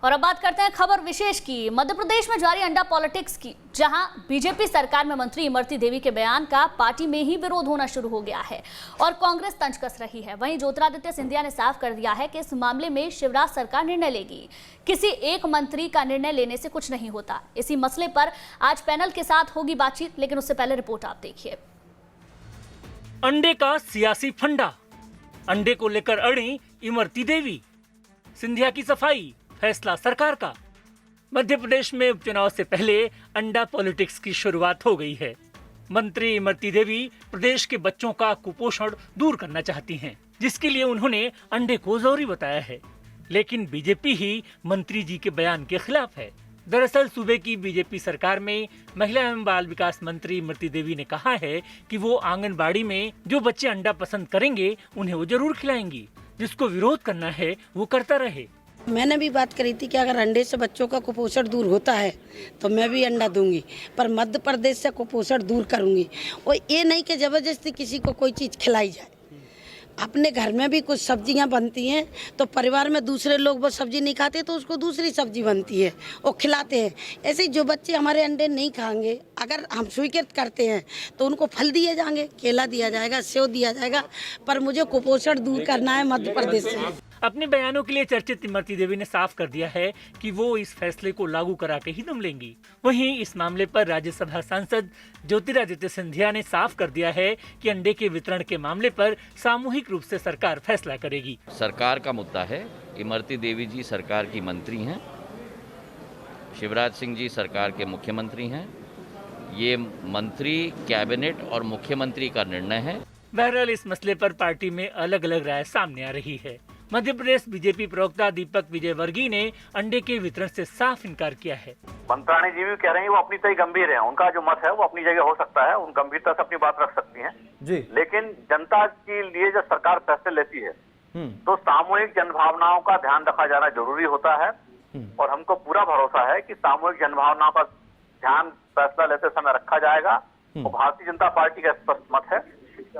और अब बात करते हैं खबर विशेष की, मध्य प्रदेश में जारी अंडा पॉलिटिक्स की, जहां बीजेपी सरकार में मंत्री इमरती देवी के बयान का पार्टी में ही विरोध होना शुरू हो गया है और कांग्रेस तंज कस रही है। वहीं ज्योतिरादित्य सिंधिया ने साफ कर दिया है कि इस मामले में शिवराज सरकार निर्णय लेगी, किसी एक मंत्री का निर्णय लेने से कुछ नहीं होता। इसी मसले पर आज पैनल के साथ होगी बातचीत, लेकिन उससे पहले रिपोर्ट आप देखिए। अंडे का सियासी फंडा, अंडे को लेकर अड़ी इमरती देवी, सिंधिया की सफाई, फैसला सरकार का। मध्य प्रदेश में उपचुनाव से पहले अंडा पॉलिटिक्स की शुरुआत हो गई है। मंत्री इमरती देवी प्रदेश के बच्चों का कुपोषण दूर करना चाहती हैं, जिसके लिए उन्होंने अंडे को जरूरी बताया है। लेकिन बीजेपी ही मंत्री जी के बयान के खिलाफ है। दरअसल सूबे की बीजेपी सरकार में महिला एवं बाल विकास मंत्री इमरती देवी ने कहा है कि वो आंगनबाड़ी में जो बच्चे अंडा पसंद करेंगे उन्हें वो जरूर खिलाएंगी, जिसको विरोध करना है वो करता रहे। मैंने भी बात करी थी कि अगर अंडे से बच्चों का कुपोषण दूर होता है तो मैं भी अंडा दूंगी, पर मध्य प्रदेश से कुपोषण दूर करूंगी। और ये नहीं कि जबरदस्ती किसी को कोई चीज़ खिलाई जाए। अपने घर में भी कुछ सब्जियां बनती हैं तो परिवार में दूसरे लोग वो सब्जी नहीं खाते तो उसको दूसरी सब्जी बनती है, वो खिलाते हैं। ऐसे ही जो बच्चे हमारे अंडे नहीं खाएंगे, अगर हम स्वीकृत करते हैं तो उनको फल दिए जाएंगे, केला दिया जाएगा, सेव दिया जाएगा, पर मुझे कुपोषण दूर करना है मध्य प्रदेश से। अपने बयानों के लिए चर्चित इमरती देवी ने साफ कर दिया है कि वो इस फैसले को लागू करा के ही दम लेंगी। वहीं इस मामले पर राज्यसभा सांसद ज्योतिरादित्य सिंधिया ने साफ कर दिया है कि अंडे के वितरण के मामले पर सामूहिक रूप से सरकार फैसला करेगी। सरकार का मुद्दा है। इमरती देवी जी सरकार की मंत्री हैं, शिवराज सिंह जी सरकार के मुख्यमंत्री हैं। ये मंत्री, कैबिनेट और मुख्यमंत्री का निर्णय है। बहरहाल इस मसले पर पार्टी में अलग अलग राय सामने आ रही है। मध्य प्रदेश बीजेपी प्रवक्ता दीपक विजयवर्गीय ने अंडे के वितरण से साफ इनकार किया है। मंत्राणी जी भी कह रहे हैं वो अपनी तरह गंभीर है, उनका जो मत है वो अपनी जगह हो सकता है, उन गंभीरता से अपनी बात रख सकती हैं जी। लेकिन जनता के लिए जब सरकार फैसले लेती है तो सामूहिक जनभावनाओं का ध्यान रखा जाना जरूरी होता है। और हमको पूरा भरोसा है कि सामूहिक जनभावनाओं का ध्यान फैसला लेते समय रखा जाएगा। और भारतीय जनता पार्टी का स्पष्ट मत है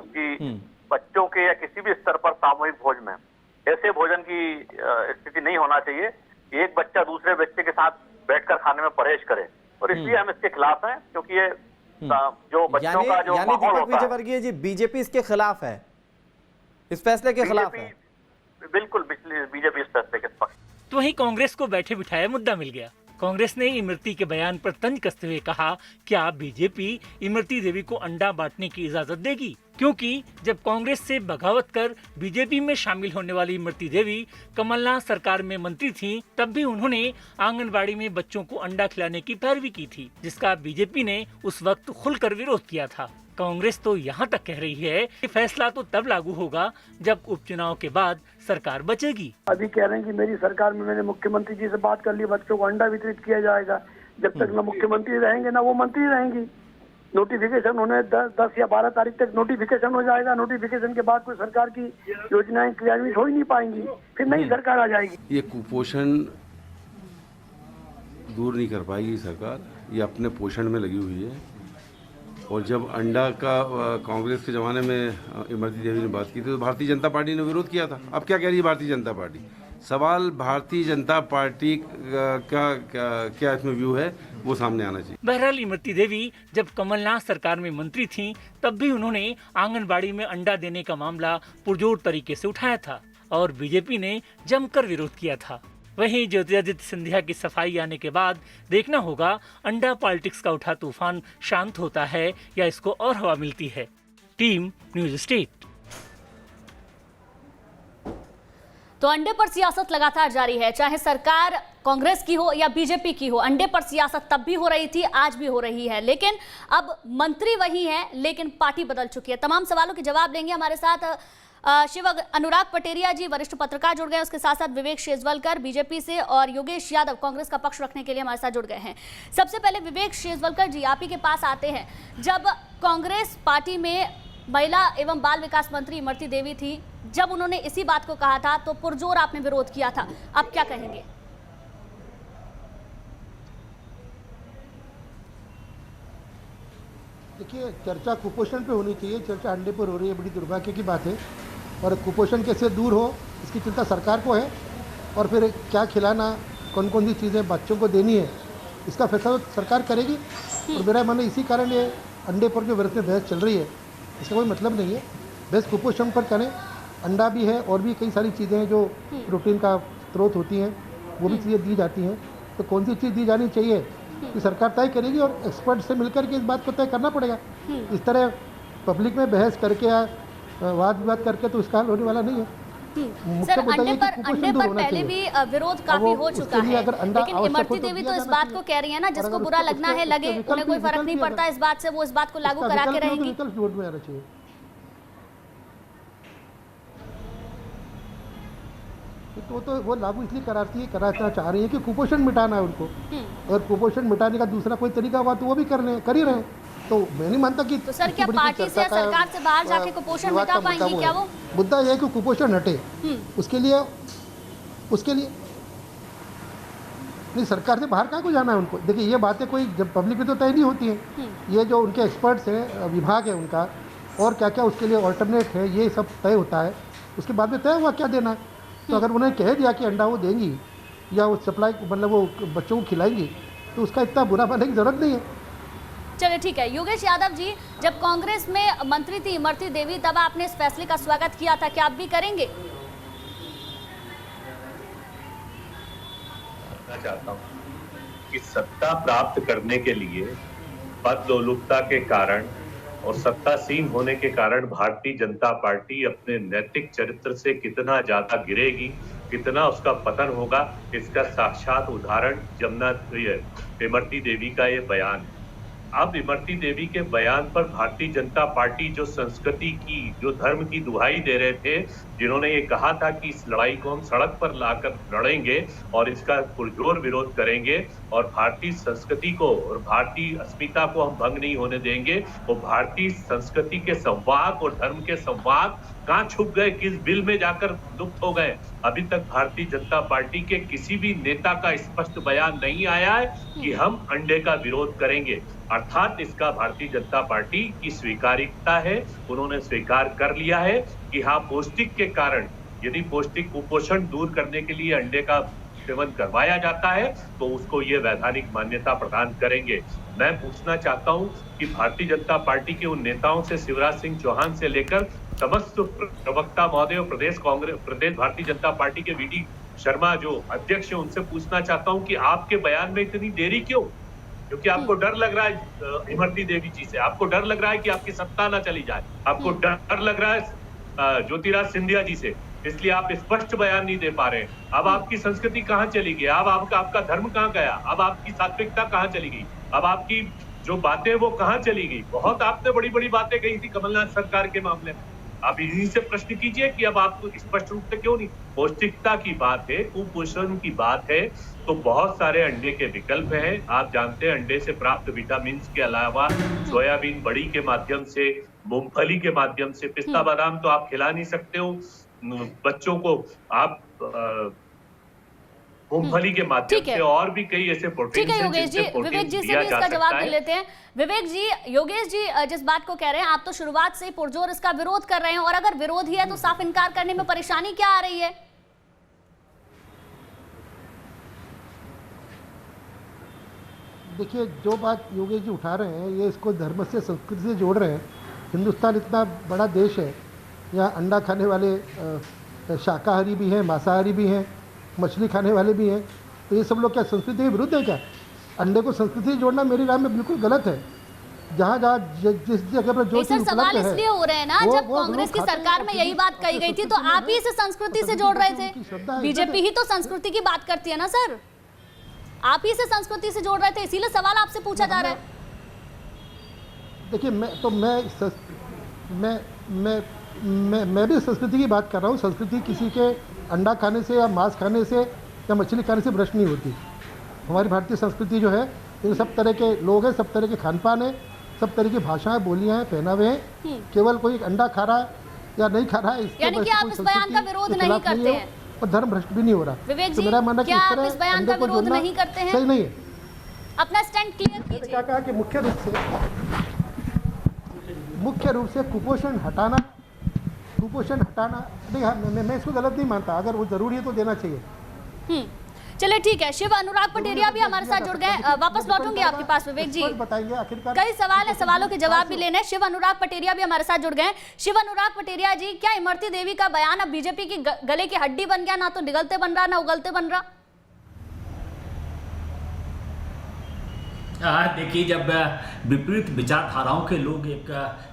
कि बच्चों के या किसी भी स्तर पर सामूहिक भोज में ऐसे भोजन की स्थिति नहीं होना चाहिए कि एक बच्चा दूसरे बच्चे के साथ बैठकर खाने में परहेज करे। और इसलिए हम इसके खिलाफ हैं, क्योंकि ये जो बच्चों का जो माहौल होता है। विजयवर्गीय जी, बीजेपी इसके खिलाफ है, इस फैसले के खिलाफ है। बिल्कुल बीजेपी इस फैसले के पक्ष। तो वहीं कांग्रेस को बैठे बिठाए मुद्दा मिल गया। कांग्रेस ने इमरती के बयान पर तंज कसते हुए कहा, क्या बीजेपी इमरती देवी को अंडा बांटने की इजाजत देगी? क्योंकि जब कांग्रेस से बगावत कर बीजेपी में शामिल होने वाली इमरती देवी कमलनाथ सरकार में मंत्री थीं, तब भी उन्होंने आंगनबाड़ी में बच्चों को अंडा खिलाने की पैरवी की थी, जिसका बीजेपी ने उस वक्त खुलकर विरोध किया था। कांग्रेस तो यहाँ तक कह रही है कि फैसला तो तब लागू होगा जब उपचुनाव के बाद सरकार बचेगी। अभी कह रहे हैं कि मेरी सरकार में मैंने मुख्यमंत्री जी से बात कर ली, बच्चों को अंडा वितरित किया जाएगा। जब तक न मुख्यमंत्री रहेंगे ना वो मंत्री रहेंगी। नोटिफिकेशन होने 10 या 12 तारीख तक नोटिफिकेशन हो जाएगा। नोटिफिकेशन के बाद कोई सरकार की योजनाएं क्रियान्वित हो ही नहीं पाएंगी, फिर नई सरकार आ जाएगी। ये कुपोषण दूर नहीं कर पाएगी सरकार, ये अपने पोषण में लगी हुई है। और जब अंडा का कांग्रेस के ज़माने में इमरती देवी ने बात की थी तो भारतीय जनता पार्टी ने विरोध किया था। अब क्या कह रही है भारतीय जनता पार्टी? सवाल भारतीय जनता पार्टी का क्या इसमें व्यू है वो सामने आना चाहिए। बहरहाल इमरती देवी जब कमलनाथ सरकार में मंत्री थीं, तब भी उन्होंने आंगनबाड़ी में अंडा देने का मामला पुरजोर तरीके से उठाया था और बीजेपी ने जमकर विरोध किया था। वहीं ज्योतिरादित्य सिंधिया की सफाई आने के बाद देखना होगा अंडा पॉलिटिक्स का उठा तूफान शांत होता है या इसको और हवा मिलती है। Team news state. तो अंडे पर सियासत लगातार जारी है, चाहे सरकार कांग्रेस की हो या बीजेपी की हो। अंडे पर सियासत तब भी हो रही थी, आज भी हो रही है, लेकिन अब मंत्री वही है, लेकिन पार्टी बदल चुकी है। तमाम सवालों के जवाब देंगे हमारे साथ शिव अनुराग पटेरिया जी, वरिष्ठ पत्रकार जुड़ गए, उसके साथ साथ विवेक शेजवलकर बीजेपी से और योगेश यादव कांग्रेस का पक्ष रखने के लिए हमारे साथ जुड़ गए हैं। सबसे पहले विवेक शेजवलकर जी, आप ही के पास आते हैं। जब कांग्रेस पार्टी में महिला एवं बाल विकास मंत्री इमरती देवी थी, जब उन्होंने इसी बात को कहा था तो पुरजोर आपने विरोध किया था, अब क्या कहेंगे? देखिए, चर्चा कुपोषण पे होनी चाहिए, चर्चा अंडे पर हो रही है, बड़ी दुर्भाग्य की बात है। और कुपोषण कैसे दूर हो इसकी चिंता सरकार को है, और फिर क्या खिलाना कौन कौन सी चीज़ें बच्चों को देनी है, इसका फैसला सरकार करेगी। और मेरा मानना इसी कारण ये अंडे पर जो विरोध में बहस चल रही है इसका कोई मतलब नहीं है। बहस कुपोषण पर करें, अंडा भी है और भी कई सारी चीज़ें हैं जो प्रोटीन का स्रोत होती हैं, वो भी चीज़ें दी जाती हैं। तो कौन सी चीज़ दी जानी चाहिए कि सरकार तय करेगी और एक्सपर्ट से मिलकर के इस बात को तय करना पड़ेगा। इस तरह पब्लिक में बहस करके या वाद विवाद करके तो इसका हल होने वाला नहीं है। सर, अंडे पर पहले भी विरोध काफी हो चुका है, लेकिन इमरती देवी तो इस बात को कह रही है ना, जिसको बुरा लगना है लगे, उन्हें कोई फर्क नहीं पड़ता इस बात से, वो इस बात को लागू करा के रहेंगी। तो वो लागू इसलिए कराना चाह रही है कि कुपोषण मिटाना है उनको, और कुपोषण मिटाने का दूसरा कोई तरीका हुआ तो वो भी कर ही रहे हैं। तो मैं नहीं मानता कि तो सर क्या पार्टी से सरकार से बाहर जाके कुपोषण मिटा पाएंगी क्या वो? मुद्दा यह है कि कुपोषण हटे, उसके लिए नहीं सरकार से बाहर कहाँ को जाना है उनको। देखिए ये बातें कोई जब पब्लिक में तो तय नहीं होती हैं, ये जो उनके एक्सपर्ट्स हैं, विभाग है उनका, और क्या क्या उसके लिए ऑल्टरनेट है, ये सब तय होता है। उसके बाद में तय हुआ क्या देना है। तो अगर उन्हें कह दिया कि अंडा वो देंगी या वो सप्लाई मतलब वो बच्चों को खिलाएंगी तो उसका इतना बुरा मानने की जरूरत नहीं है। चलिए ठीक है। योगेश यादव जी, जब कांग्रेस में मंत्री थी इमरती देवी तब आपने इस फैसले का स्वागत किया था, क्या आप भी करेंगे? चाहता हूं कि सत्ता प्राप्त करने के लिए पद लोलुपता के कारण और सत्तासीन होने के कारण भारतीय जनता पार्टी अपने नैतिक चरित्र से कितना ज्यादा गिरेगी, कितना उसका पतन होगा, इसका साक्षात उदाहरण इमरती देवी का ये बयान है। अब इमरती देवी के बयान पर भारतीय जनता पार्टी जो संस्कृति की, जो धर्म की दुहाई दे रहे थे, जिन्होंने ये कहा था कि इस लड़ाई को हम सड़क पर लाकर लड़ेंगे और इसका पुरजोर विरोध करेंगे और भारतीय संस्कृति को और भारतीय अस्मिता को हम भंग नहीं होने देंगे, वो भारतीय संस्कृति के संवाद और धर्म के संवाद कहाँ छुप गए, किस बिल में जाकर लुप्त हो गए। अभी तक भारतीय जनता पार्टी के किसी भी नेता का स्पष्ट बयान नहीं आया है कि हम अंडे का विरोध करेंगे। अर्थात इसका भारतीय जनता पार्टी की स्वीकार्यता है, उन्होंने स्वीकार कर लिया है कि हाँ, पौष्टिक के कारण यदि पौष्टिक कुपोषण दूर करने के लिए अंडे का सेवन करवाया जाता है तो उसको ये वैधानिक मान्यता प्रदान करेंगे। मैं पूछना चाहता हूं कि भारतीय जनता पार्टी के उन नेताओं से, शिवराज सिंह चौहान से लेकर समस्त प्रवक्ता महोदय और प्रदेश भारतीय जनता पार्टी के वीडी शर्मा जो अध्यक्ष हैं, उनसे पूछना चाहता हूं कि आपके बयान में इतनी देरी क्यों? क्योंकि आपको डर लग रहा है इमरती देवी जी से, आपको डर लग रहा है कि आपकी सत्ता ना चली जाए, आपको डर लग रहा है ज्योतिराज सिंधिया जी से, इसलिए आप स्पष्ट बयान नहीं दे पा रहे हैं। अब आपकी संस्कृति कहाँ चली गई? अब आपका धर्म कहाँ गया? अब आपकी सात्विकता कहाँ चली गई? अब आपकी जो बातें वो कहाँ चली गई? बहुत आपने बड़ी बड़ी बातें कही थी कमलनाथ सरकार के मामले में, आप इन्हीं से प्रश्न कीजिए कि अब आपको स्पष्ट रूप से क्यों नहीं? पौष्टिकता की बात है, कुपोषण की बात है, तो बहुत सारे अंडे के विकल्प हैं। आप जानते हैं अंडे से प्राप्त विटामिन के अलावा सोयाबीन बड़ी के माध्यम से, मूंगफली के माध्यम से, पिस्ता बादाम तो आप खिला नहीं सकते हो बच्चों को, आप मूंगफली के माध्यम से और भी कई ऐसे प्रोटीन ठीक है योगेश जी, विवेक जी से भी इसका जवाब दे लेते हैं। विवेक जी, योगेश जी जिस बात को कह रहे हैं, आप तो शुरुआत से ही पुरजोर इसका विरोध कर रहे हैं, और अगर विरोध ही है तो साफ इनकार करने में परेशानी क्या आ रही है? देखिए, जो बात योगेश जी उठा रहे हैं ये इसको धर्म से, संस्कृति से जोड़ रहे हैं। हिंदुस्तान इतना बड़ा देश है, यहाँ अंडा खाने वाले शाकाहारी भी हैं, मांसाहारी भी हैं, मछली खाने वाले भी हैं, तो ये सब लोग क्या संस्कृति के विरुद्ध है क्या? अंडे को संस्कृति से जोड़ना मेरी राय में बिल्कुल गलत है। जहाँ जिस जगह पर जो चीज सवाल इसलिए हो रहे हैं ना, जब कांग्रेस की सरकार में यही बात कही गई थी तो आप ही इसे संस्कृति से जोड़ रहे थे। बीजेपी ही तो संस्कृति की बात करती है ना सर, आप ही इसे संस्कृति से जोड़ रहे थे, इसीलिए सवाल आपसे पूछा जा रहा है। देखिए, मैं भी संस्कृति की बात कर रहा हूँ। संस्कृति किसी के अंडा खाने से या मांस खाने से या मछली खाने से भ्रष्ट नहीं होती। हमारी भारतीय संस्कृति जो है, इन सब तरह के लोग हैं, सब तरह के खान पान है, सब तरह की भाषाएं, बोलियां हैं, पहनावे हैं। केवल कोई अंडा खा रहा है या नहीं खा रहा है, यानी कि आप इस बयान का विरोध नहीं करते हैं और धर्म भ्रष्ट भी नहीं हो रहा। विवेक जी, क्या आप इस बयान का विरोध नहीं करते हैं? सही नहीं है। अपना स्टैंड क्लियर कीजिए। क्या कहा कि मुख्य रूप से कुपोषण हटाना नहीं, मैं इसको गलत नहीं मानता। अगर वो जरूरी है तो देना चाहिए। चलिए ठीक है, शिव अनुराग पटेरिया भी हमारे साथ जुड़ गए। वापस लौटूंगी आपके पास विवेक जी, बताएंगे आखिरकार कई सवाल है, सवालों के जवाब भी लेने। शिव अनुराग पटेरिया भी हमारे साथ जुड़ गए। शिव अनुराग पटेरिया जी, क्या इमरती देवी का बयान अब बीजेपी की गले की हड्डी बन गया, ना तो निगलते बन रहा ना उगलते बन रहा? देखिए, जब विपरीत विचारधाराओं के लोग एक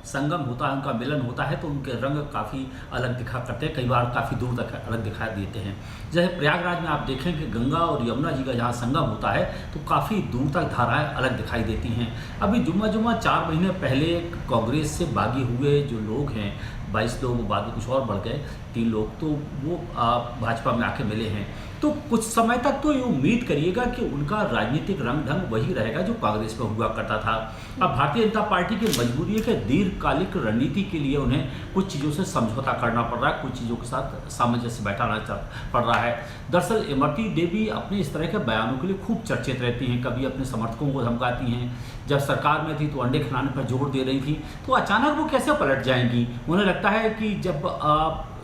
संगम होता है, उनका मिलन होता है, तो उनके रंग काफ़ी अलग दिखा करते हैं, कई बार काफ़ी दूर तक अलग दिखाई देते हैं। जैसे प्रयागराज में आप देखें कि गंगा और यमुना जी का जहाँ संगम होता है तो काफ़ी दूर तक धाराएं अलग दिखाई देती हैं। अभी जुम्मा 4 महीने पहले कांग्रेस से बागी हुए जो लोग हैं, 22 लोग, बाद में कुछ और बढ़ गए 3 लोग, तो वो भाजपा में आके मिले हैं। तो कुछ समय तक तो ये उम्मीद करिएगा कि उनका राजनीतिक रंग ढंग वही रहेगा जो कांग्रेस में हुआ करता था। अब भारतीय जनता पार्टी की मजबूरी है कि दीर्घकालिक रणनीति के लिए उन्हें कुछ चीज़ों से समझौता करना पड़ रहा है, कुछ चीज़ों के साथ सामंजस्य बैठाना पड़ रहा है। दरअसल इमरती देवी अपने इस तरह के बयानों के लिए खूब चर्चित रहती हैं। कभी अपने समर्थकों को धमकाती हैं, जब सरकार में थी तो अंडे खिलाने पर जोर दे रही थी, तो अचानक वो कैसे पलट जाएंगी? उन्हें लगता है कि जब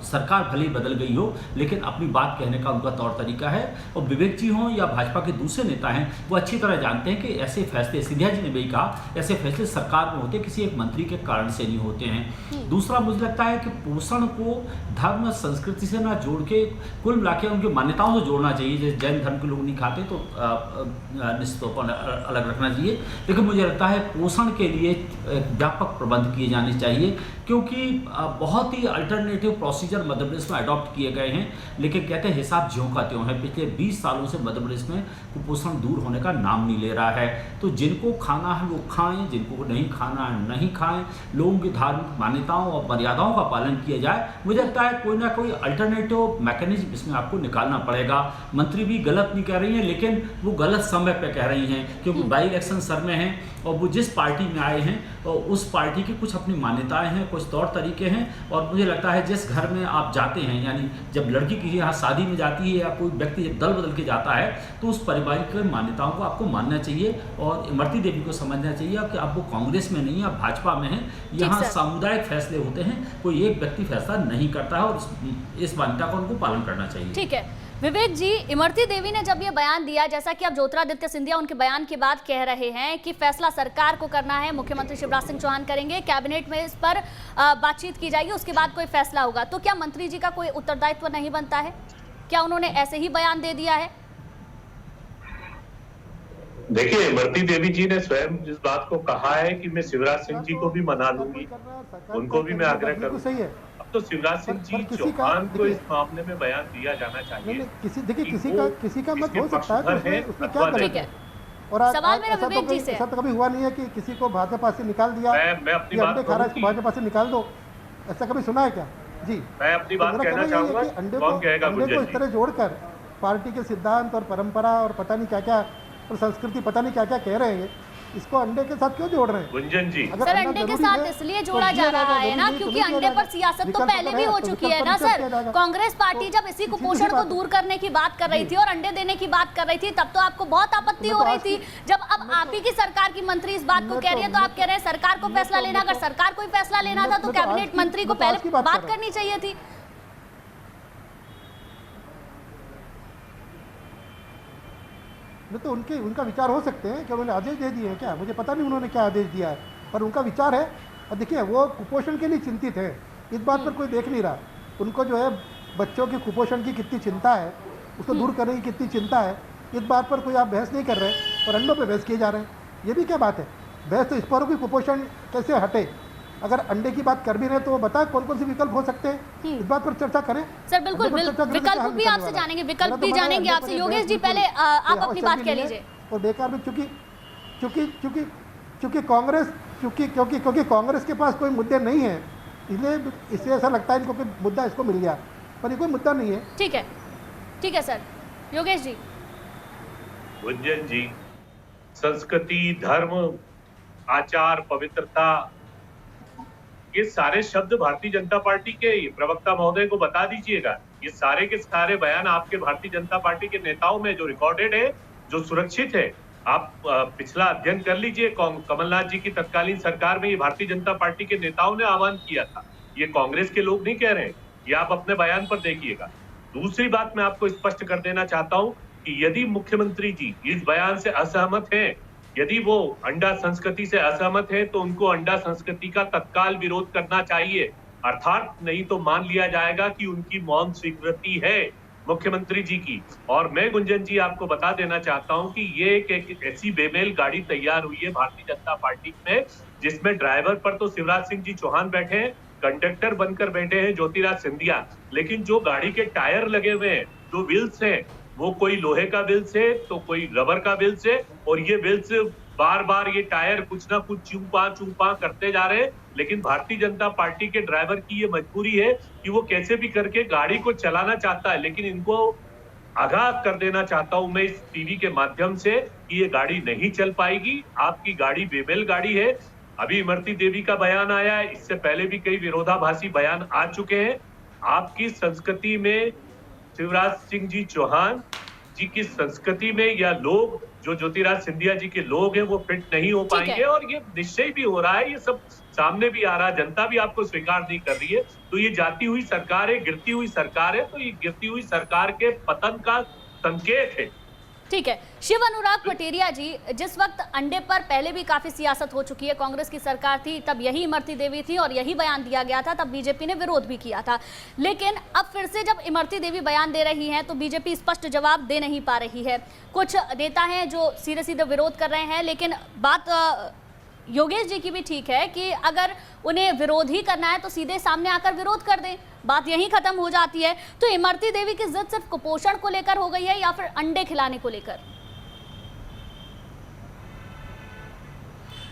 सरकार भले ही बदल गई हो, लेकिन अपनी बात कहने का उनका तौर तरीका है। और विवेक जी हों या भाजपा के दूसरे नेता हैं, वो अच्छी तरह जानते हैं कि ऐसे फैसले, सिंधिया जी ने भी कहा, ऐसे फैसले सरकार में होते किसी एक मंत्री के कारण से नहीं होते हैं। दूसरा, मुझे लगता है कि पोषण को धर्म संस्कृति से ना जोड़ के कुल मिला के उनकी मान्यताओं से जोड़ना चाहिए। जैसे जैन धर्म के लोग नहीं खाते तो निश्चित तौर पर अलग रखना चाहिए, लेकिन मुझे लगता है पोषण के लिए व्यापक प्रबंध किए जाने चाहिए, क्योंकि बहुत ही अल्टरनेटिव प्रोसीजर मध्य प्रदेश में अडॉप्ट किए गए हैं, लेकिन कहते हैं हिसाब ज्यों का त्यों है। पिछले 20 सालों से मध्य प्रदेश में कुपोषण दूर होने का नाम नहीं ले रहा है। तो जिनको खाना है वो खाएं, जिनको नहीं खाना है नहीं खाएं, लोगों की धार्मिक मान्यताओं और मर्यादाओं का पालन किया जाए। मुझे लगता है कोई ना कोई अल्टरनेटिव मैकेनिज्म इसमें आपको निकालना पड़ेगा। मंत्री भी गलत नहीं कह रही हैं, लेकिन वो गलत समय पर कह रही हैं, क्योंकि बाई इलेक्शन सर में हैं और वो जिस पार्टी में आए हैं और उस पार्टी की कुछ अपनी मान्यताएं हैं, कुछ तौर तरीके हैं। और मुझे लगता है जिस घर में आप जाते हैं, यानी जब लड़की किसी यहाँ शादी में जाती है या कोई व्यक्ति दल बदल के जाता है, तो उस पारिवारिक मान्यताओं को आपको मानना चाहिए। और इमरती देवी को समझना चाहिए कि आप वो कांग्रेस में नहीं, आप भाजपा में हैं। यहाँ सामुदायिक फैसले होते हैं, कोई एक व्यक्ति फैसला नहीं करता है, और इस मान्यता का उनको पालन करना चाहिए। ठीक है विवेक जी, इमरती देवी ने जब ये बयान दिया, जैसा कि अब ज्योतिरादित्य सिंधिया उनके बयान के बाद कह रहे हैं कि फैसला सरकार को करना है, मुख्यमंत्री शिवराज सिंह चौहान करेंगे, कैबिनेट में इस पर बातचीत की जाएगी, उसके बाद कोई फैसला होगा, तो क्या मंत्री जी का कोई उत्तरदायित्व नहीं बनता है? क्या उन्होंने ऐसे ही बयान दे दिया है? देखिए, इमरती देवी जी ने स्वयं जिस बात को कहा है कि मैं शिवराज सिंह जी को भी मना लूंगी, उनको भी मैं आग्रह करूंगी, तो शिवराज सिंह जी चौहान को इस मामले में बयान दिया जाना चाहिए। किसी का मत हो सकता है, उसमें क्या करेंगे? और सवाल मेरा विवेक जी से ऐसा तो कभी हुआ नहीं है कि किसी को भाजपा से निकाल दिया, मैं अपनी बात इसको भाजपा से निकाल दो, ऐसा कभी सुना है क्या? जी, मैं अपनी बात कहना चाहूंगा। अंडे को इस तरह जोड़कर पार्टी के सिद्धांत और परंपरा और पता नहीं क्या क्या और संस्कृति पता नहीं क्या क्या कह रहे हैं, इसको अंडे के साथ क्यों जोड़ रहे हैं? गुंजन जी, सर अंडे के साथ इसलिए जोड़ा जा रहा है ना, क्योंकि अंडे पर सियासत तो पहले भी हो चुकी है ना सर। कांग्रेस पार्टी जब इसी कुपोषण को दूर करने की बात कर रही थी और अंडे देने की बात कर रही थी, तब तो आपको बहुत आपत्ति हो रही थी। जब अब आप ही की सरकार की मंत्री इस बात को कह रही है, तो आप कह रहे हैं सरकार को फैसला लेना, अगर सरकार कोई फैसला लेना था तो कैबिनेट मंत्री को पहले बात करनी चाहिए थी। तो उनका विचार हो सकते हैं कि उन्होंने आदेश दे दिए हैं क्या, मुझे पता नहीं उन्होंने क्या आदेश दिया है, पर उनका विचार है। और देखिए, वो कुपोषण के लिए चिंतित है, इस बात पर कोई देख नहीं रहा। उनको जो है बच्चों के कुपोषण की कितनी चिंता है, उसको दूर करने की कितनी चिंता है, इस बात पर कोई आप बहस नहीं कर रहे और अंडों पर बहस किए जा रहे हैं। ये भी क्या बात है? बहस तो इस पर भी कुपोषण कैसे हटे। अगर अंडे की बात कर भी रहे तो वो बताए कौन कौन से विकल्प हो सकते हैं, इस बात पर चर्चा करें। सर बिल्कुल, विकल्प भी आपसे जानेंगे, विकल्प भी जानेंगे आपसे। योगेश जी, पहले आप अपनी बात कह लीजिए। और बेकार में चूंकि कांग्रेस क्योंकि कांग्रेस के पास कोई मुद्दे नहीं है, इसलिए ऐसा लगता है इनको कोई मुद्दा इसको मिल गया, पर ये कोई मुद्दा नहीं है। ठीक है सर। योगेश जी। गुंजन जी, संस्कृति, धर्म, आचार, पवित्रता, ये सारे शब्द भारतीय जनता पार्टी के प्रवक्ता महोदय को बता दीजिएगा। ये सारे के सारे बयान आपके भारतीय जनता पार्टी के नेताओं में जो रिकॉर्डेड है, जो सुरक्षित है, आप पिछला अध्ययन कर लीजिए। कमलनाथ जी की तत्कालीन सरकार में ये भारतीय जनता पार्टी के नेताओं ने आह्वान किया था, ये कांग्रेस के लोग नहीं कह रहे हैं, ये आप अपने बयान पर देखिएगा। दूसरी बात मैं आपको स्पष्ट कर देना चाहता हूं कि यदि मुख्यमंत्री जी इस बयान से असहमत हैं, यदि वो अंडा संस्कृति से असहमत है, तो उनको अंडा संस्कृति का तत्काल विरोध करना चाहिए, अर्थात नहीं तो मान लिया जाएगा कि उनकी मौन स्वीकृति है मुख्यमंत्री जी की। और मैं गुंजन जी आपको बता देना चाहता हूं कि ये एक ऐसी बेमेल गाड़ी तैयार हुई है भारतीय जनता पार्टी में, जिसमें ड्राइवर पर तो शिवराज सिंह जी चौहान बैठे हैं, कंडक्टर बनकर बैठे हैं ज्योतिराज सिंधिया, लेकिन जो गाड़ी के टायर लगे हुए हैं, जो व्हील्स हैं, वो कोई लोहे का व्हील्स है तो कोई रबर का व्हील्स है, और ये व्हील्स बार बार ये टायर कुछ ना कुछ चूपा करते जा रहे हैं। लेकिन भारतीय जनता पार्टी के ड्राइवर की ये मजबूरी है कि वो कैसे भी करके गाड़ी को चलाना चाहता है, लेकिन इनको आगाह कर देना चाहता हूं मैं इस टीवी के माध्यम से कि ये गाड़ी नहीं चल पाएगी, आपकी गाड़ी बेमेल गाड़ी है। अभी इमरती देवी का बयान आया है, इससे पहले भी कई विरोधाभासी बयान आ चुके हैं। आपकी संस्कृति में शिवराज सिंह जी चौहान जी की संस्कृति में या लोग जो ज्योतिराज सिंधिया जी के लोग हैं वो फिट नहीं हो पाएंगे, और ये निश्चय भी हो रहा है, ये सब सामने भी आ रहा है, जनता भी आपको स्वीकार नहीं कर रही है। तो ये जाती हुई सरकार है, गिरती हुई सरकार है, तो ये गिरती हुई सरकार के पतन का संकेत है। ठीक है, शिव अनुराग पटेरिया जी, जिस वक्त अंडे पर पहले भी काफी सियासत हो चुकी है, कांग्रेस की सरकार थी तब यही इमरती देवी थी और यही बयान दिया गया था, तब बीजेपी ने विरोध भी किया था, लेकिन अब फिर से जब इमरती देवी बयान दे रही हैं तो बीजेपी स्पष्ट जवाब दे नहीं पा रही है। कुछ नेता हैं जो सीधे सीधे विरोध कर रहे हैं, लेकिन बात योगेश जी की भी ठीक है कि अगर उन्हें विरोध ही करना है तो सीधे सामने आकर विरोध कर दें, बात यहीं खत्म हो जाती है। तो इमरती देवी की जिद सिर्फ कुपोषण को लेकर हो गई है या फिर अंडे खिलाने को लेकर?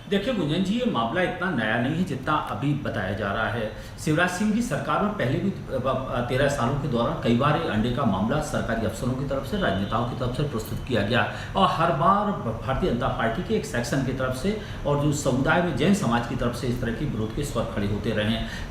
देखिए गुंजन जी, ये मामला इतना नया नहीं है जितना अभी बताया जा रहा है। शिवराज सिंह जी सरकार में पहले भी 13 सालों के दौरान कई बार अंडे का मामला सरकारी अफसरों की तरफ से, राजनेताओं की तरफ से प्रस्तुत किया गया, और हर बार भारतीय जनता पार्टी के एक सेक्शन की तरफ से और जो समुदाय में जैन समाज की तरफ से इस तरह की विरोध के स्वर खड़े होते रहे हैं।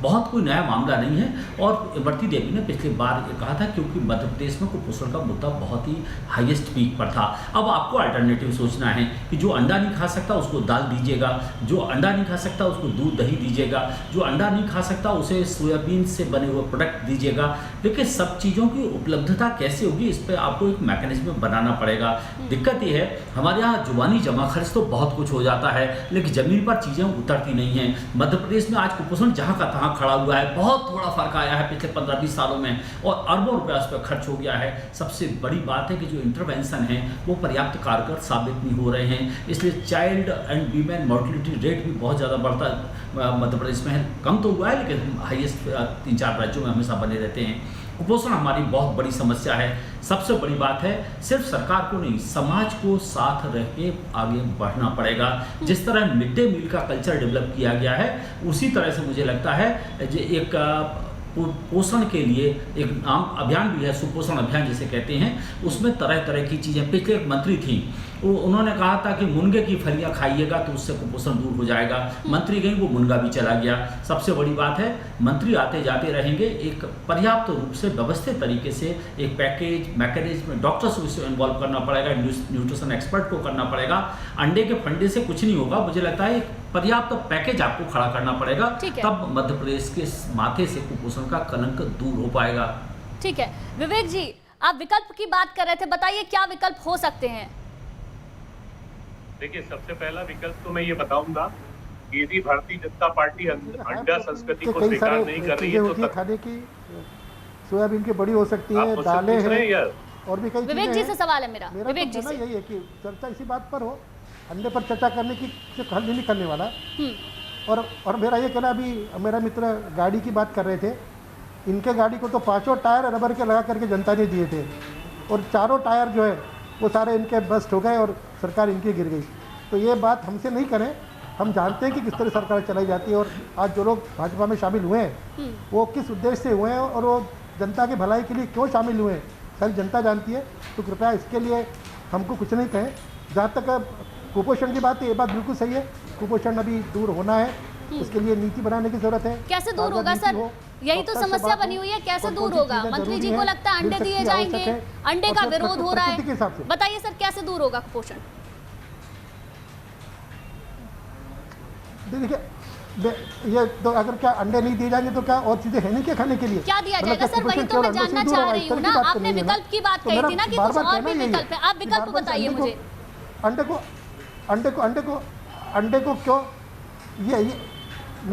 बहुत कोई नया मामला नहीं है। और इमरती देवी ने पिछली बार ये कहा था क्योंकि मध्य प्रदेश में कुपोषण का मुद्दा बहुत ही हाईएस्ट पीक पर था। अब आपको अल्टरनेटिव सोचना है कि जो अंडा नहीं खा सकता उसको दाल दीजिएगा, जो अंडा नहीं खा सकता उसको दूध दही दीजिएगा, जो अंडा नहीं खा सकता उसे सोयाबीन से बने हुए प्रोडक्ट दीजिएगा। लेकिन सब चीज़ों की उपलब्धता कैसे होगी, इस पर आपको एक मैकेनिज्म बनाना पड़ेगा। दिक्कत ये है हमारे यहाँ जुबानी जमा खर्च तो बहुत कुछ हो जाता है, लेकिन ज़मीन पर चीज़ें उतरती नहीं हैं। मध्य प्रदेश में आज कुपोषण जहाँ का तहाँ खड़ा हुआ है, बहुत थोड़ा फर्क आया है पिछले 15-20 सालों में, और अरबों रुपया उस पर खर्च हो गया है। सबसे बड़ी बात है कि जो इंटरवेंशन है वो पर्याप्त कारगर साबित नहीं हो रहे हैं, इसलिए child and women mortality rate भी बहुत ज़्यादा बढ़ता मध्य प्रदेश में है। कम तो हुआ है लेकिन हाईएस्ट 3-4 राज्यों में हमेशा बने रहते हैं। कुपोषण हमारी बहुत बड़ी समस्या है। सबसे बड़ी बात है सिर्फ सरकार को नहीं, समाज को साथ रह के आगे बढ़ना पड़ेगा। जिस तरह मिड डे मील का कल्चर डेवलप किया गया है उसी तरह से मुझे लगता है एक पोषण के लिए एक नाम अभियान भी है, सुपोषण अभियान जिसे कहते हैं, उसमें तरह तरह की चीज़ें। पिछले एक मंत्री थी, उन्होंने कहा था कि मुनगे की फलियां खाइएगा तो उससे कुपोषण दूर हो जाएगा। मंत्री गई, वो मुनगा भी चला गया। सबसे बड़ी बात है मंत्री आते जाते रहेंगे, एक पर्याप्त रूप से व्यवस्थित तरीके से एक पैकेज मैकेनिज्म, डॉक्टर्स को इससे इन्वॉल्व करना पड़ेगा, न्यूट्रिशन एक्सपर्ट को करना पड़ेगा। अंडे के फंडे से कुछ नहीं होगा, मुझे लगता है एक पर्याप्त पैकेज आपको खड़ा करना पड़ेगा, तब मध्य प्रदेश के माथे से कुपोषण का कलंक दूर हो पाएगा। ठीक है विवेक जी, आप विकल्प की बात कर रहे थे, बताइए क्या विकल्प हो सकते हैं? देखिए, सबसे पहला विकल्प तो मैं ये बताऊंगा कि यदि भारतीय जनता पार्टी अंडा संस्कृति को स्वीकार नहीं कर रही है तो खाने की सोयाबीन की बड़ी हो सकती है, दालें हैं और भी कई चीजें। विवेक जी से सवाल है मेरा विवेक जी से, यही है कि चर्चा इसी बात पर हो, अंडे पर चर्चा करने की हल नहीं करने वाला। और मेरा ये कहना, अभी मेरा मित्र गाड़ी की बात कर रहे थे, इनके गाड़ी को तो 5 टायर रबर के लगा करके जनता ने दिए थे, और 4 टायर जो है वो सारे इनके बस्ट हो गए और सरकार इनकी गिर गई। तो ये बात हमसे नहीं करें, हम जानते हैं कि किस तरह सरकार चलाई जाती है, और आज जो लोग भाजपा में शामिल हुए हैं वो किस उद्देश्य से हुए हैं और वो जनता की भलाई के लिए क्यों शामिल हुए हैं, सारी जनता जानती है। तो कृपया इसके लिए हमको कुछ नहीं कहें। जहाँ तक कुपोषण की बात है, ये बात बिल्कुल सही है, कुपोषण अभी दूर होना है, उसके लिए नीति बनाने की जरूरत है। कैसे दूर होगा सर? यही तो समस्या बनी हुई है, कैसे दूर होगा? मंत्री जी को लगता है अंडे दिए जाएंगे, अंडे का विरोध हो रहा है, बताइए सर कैसे दूर होगा कुपोषण? देखिए ये तो अगर क्या अंडे नहीं दिए जाएंगे तो क्या और चीजें है नहीं क्या खाने के लिए? क्या दिया जाएगा सर? वही तो मैं जानना चाह रही हूँ ना। आपने विकल्प की बात कही थी ना कि कुछ और भी विकल्प है, आप विकल्प बताइए मुझे। अंडे को क्यों ये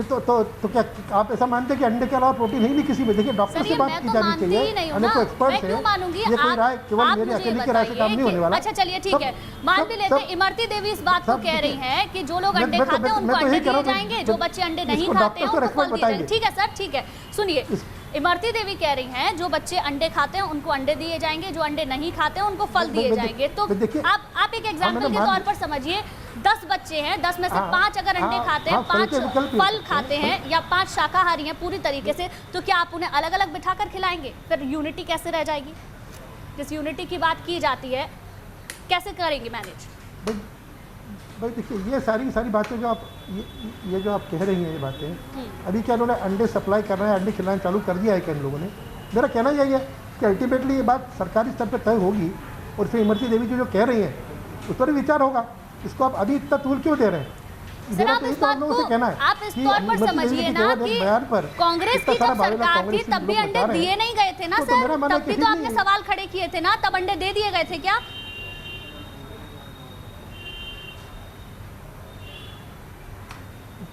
तो क्या आप ऐसा मानते हैं कि अंडे के अलावा प्रोटीन ही नहीं किसी में? देखिए डॉक्टर से बात की जानी चाहिए, अनेकों एक्सपर्ट है, ये कोई राय केवल मेरी अकेले की राय से काम नहीं होने वाला। अच्छा चलिए ठीक है, मान भी लेते हैं इमरती देवी इस बात को कह रही हैं कि जो लोग अंडे खाते हैं उनको अंडे दिए जाएंगे, जो बच्चे अंडे नहीं खाते हैं उनको फल दिए जाएंगे। ठीक है सर, ठीक है, सुनिए, इमरती देवी कह रही हैं जो बच्चे अंडे खाते हैं उनको अंडे दिए जाएंगे, जो अंडे नहीं खाते हैं उनको फल दिए जाएंगे। तो आप एक एग्जांपल के तौर पर समझिए, 10 बच्चे हैं, 10 में से 5 अगर अंडे खाते हैं, 5 फल खाते हैं या 5 शाकाहारी हैं पूरी तरीके से, तो क्या आप उन्हें अलग अलग बिठाकर खिलाएंगे? फिर यूनिटी कैसे रह जाएगी? जिस यूनिटी की बात की जाती है कैसे करेंगे मैनेज? भाई देखिए, ये सारी बातें जो आप ये जो आप कह रही हैं, ये बातें अभी क्या उन्होंने अंडे सप्लाई करना है, अंडे खिलाना चालू कर दिया है क्या इन लोगों ने? मेरा कहना यही है कि अल्टीमेटली ये बात सरकारी स्तर पर तय होगी और फिर इमरती देवी जो कह रही हैं उस पर विचार होगा। इसको आप अभी इतना तूल क्यों दे रहे हैं? सर आप इस बात को आप इस तौर पर समझिए ना कि कांग्रेस की जब सरकार थी तब भी अंडे दिए नहीं गए थे ना सर? तब भी तो आपने सवाल खड़े किए थे ना, तब अंडे दे दिए गए थे क्या?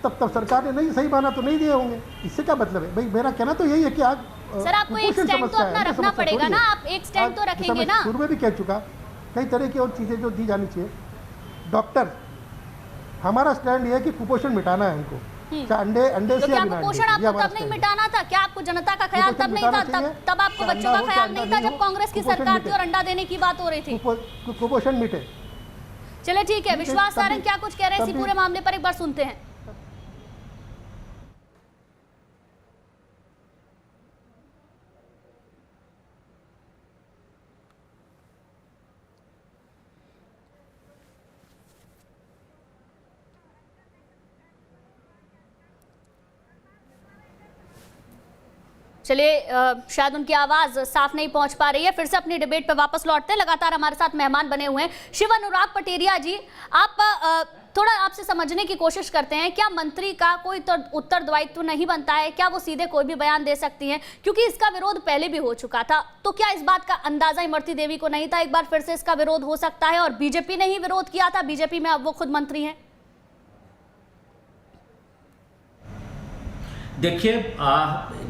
तब सरकार ने नहीं सही माना तो नहीं दिए होंगे, इससे क्या मतलब है? भाई मेरा कहना तो यही है कि आज सर आपको एक स्टैंड तो अपना रखना पड़ेगा ना, आप एक स्टैंड तो रखेंगे ना। शुरू में भी कह चुका, कई तरह की और चीजें जो दी जानी चाहिए। डॉक्टर, हमारा स्टैंड ये है कि कुपोषण मिटाना है हमको, अंडे तो क्या कुपोषण आपको तब नहीं मिटाना था? क्या आपको जनता का ख्याल तब नहीं था? तब आपको बच्चों का ख्याल नहीं था जब कांग्रेस की सरकार थी और अंडा देने की बात हो रही थी? कुपोषण मिटे। चलिए ठीक है, विश्वास सारंग क्या कुछ कह रहे हैं इसी पूरे मामले पर, एक बार सुनते हैं। चलिए शायद उनकी आवाज साफ नहीं पहुंच पा रही है, फिर से अपनी डिबेट पे वापस लौटते हैं। लगातार हमारे साथ मेहमान बने हुए हैं शिव अनुराग पटेरिया जी। आप थोड़ा आपसे समझने की कोशिश करते हैं, क्या मंत्री का कोई उत्तरदायित्व नहीं बनता है? क्या वो सीधे कोई भी बयान दे सकती हैं? क्योंकि इसका विरोध पहले भी हो चुका था, तो क्या इस बात का अंदाजा इमरती देवी को नहीं था एक बार फिर से इसका विरोध हो सकता है? और बीजेपी ने ही विरोध किया था, बीजेपी में अब वो खुद मंत्री हैं। देखिए,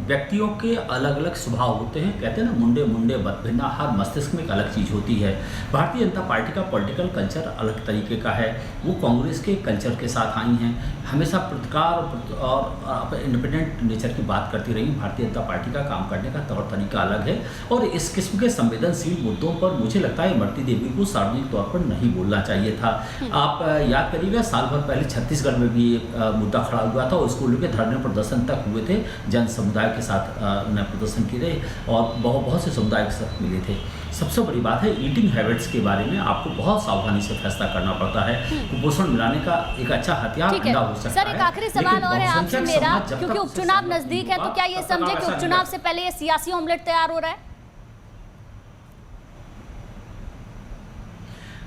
व्यक्तियों के अलग अलग स्वभाव होते हैं। कहते हैं ना, मुंडे मुंडे बत भिन्ना, हर मस्तिष्क में एक अलग चीज़ होती है। भारतीय जनता पार्टी का पॉलिटिकल कल्चर अलग तरीके का है। वो कांग्रेस के कल्चर के साथ आई हैं, हमेशा प्रतिकार और इंडिपेंडेंट नेचर की बात करती रही। भारतीय जनता पार्टी का काम करने का तौर तरीका अलग है और इस किस्म के संवेदनशील मुद्दों पर मुझे लगता है इमरती देवी को सार्वजनिक तौर पर नहीं बोलना चाहिए था। आप याद करिएगा, साल भर पहले छत्तीसगढ़ में भी एक मुद्दा खड़ा हुआ था और इसको लेकर धरने प्रदर्शन तक हुए थे। जन समुदाय के साथ उन्हें प्रदर्शन किए और बहुत से समुदाय के साथ मिले थे। सबसे बड़ी बात है, ईटिंग हैबिट्स के बारे में आपको बहुत सावधानी से फैसला करना पड़ता है। कुपोषण मिलाने का एक अच्छा हथियार अंडा हो सकता है। सर, एक आखिरी सवाल और है आपसे मेरा, क्योंकि उपचुनाव नजदीक है, तो क्या ये समझे कि उपचुनाव से पहले ये सियासी ऑमलेट तैयार हो रहा है?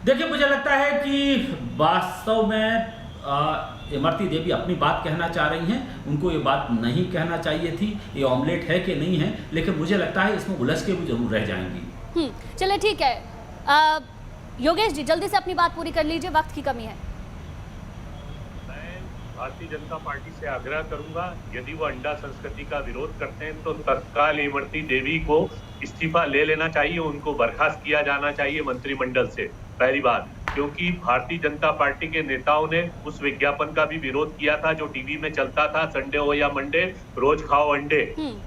देखिए, मुझे लगता है कि वास्तव में इमरती देवी अपनी बात कहना चाह रही हैं, उनको ये बात नहीं कहना चाहिए थी, ये ऑमलेट है कि नहीं है, लेकिन मुझे लगता है इसमें उलझ के भी जरूर रह जाएंगी। चलिए ठीक है, योगेश जी जल्दी से अपनी बात पूरी कर लीजिए, वक्त की कमी है। मैं भारतीय जनता पार्टी से आग्रह करूंगा, यदि वो अंडा संस्कृति का विरोध करते हैं तो तत्काल इमरती देवी को इस्तीफा ले लेना चाहिए, उनको बर्खास्त किया जाना चाहिए मंत्रिमंडल से, पहली बात। क्योंकि भारतीय जनता पार्टी के नेताओं ने उस विज्ञापन का भी विरोध किया था जो टीवी में चलता था, संडे हो या मंडे रोज खाओ अंडे।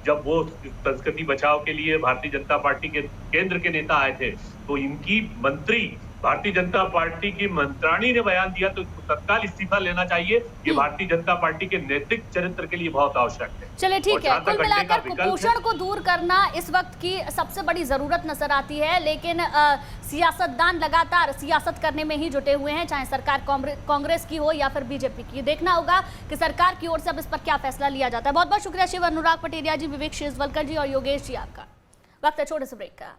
जब वो संस्कृति बचाओ के लिए भारतीय जनता पार्टी के केंद्र के नेता आए थे, तो इनकी मंत्री भारतीय जनता पार्टी की मंत्राणी ने बयान दिया, तो तत्काल इस्तीफा लेना चाहिए। ये भारतीय जनता पार्टी के नैतिक चरित्र के लिए बहुत आवश्यक है। चलिए ठीक है, कुल मिलाकर कुपोषण को दूर करना इस वक्त की सबसे बड़ी जरूरत नजर आती है, लेकिन सियासतदान लगातार सियासत करने में ही जुटे हुए हैं, चाहे सरकार कांग्रेस की हो या फिर बीजेपी की। देखना होगा कि सरकार की ओर से अब इस पर क्या फैसला लिया जाता है। बहुत बहुत शुक्रिया शिव अनुराग पटेरिया जी, विवेक शेजवलकर जी और योगेश जी आपका। वक्त है छोटे से ब्रेक का।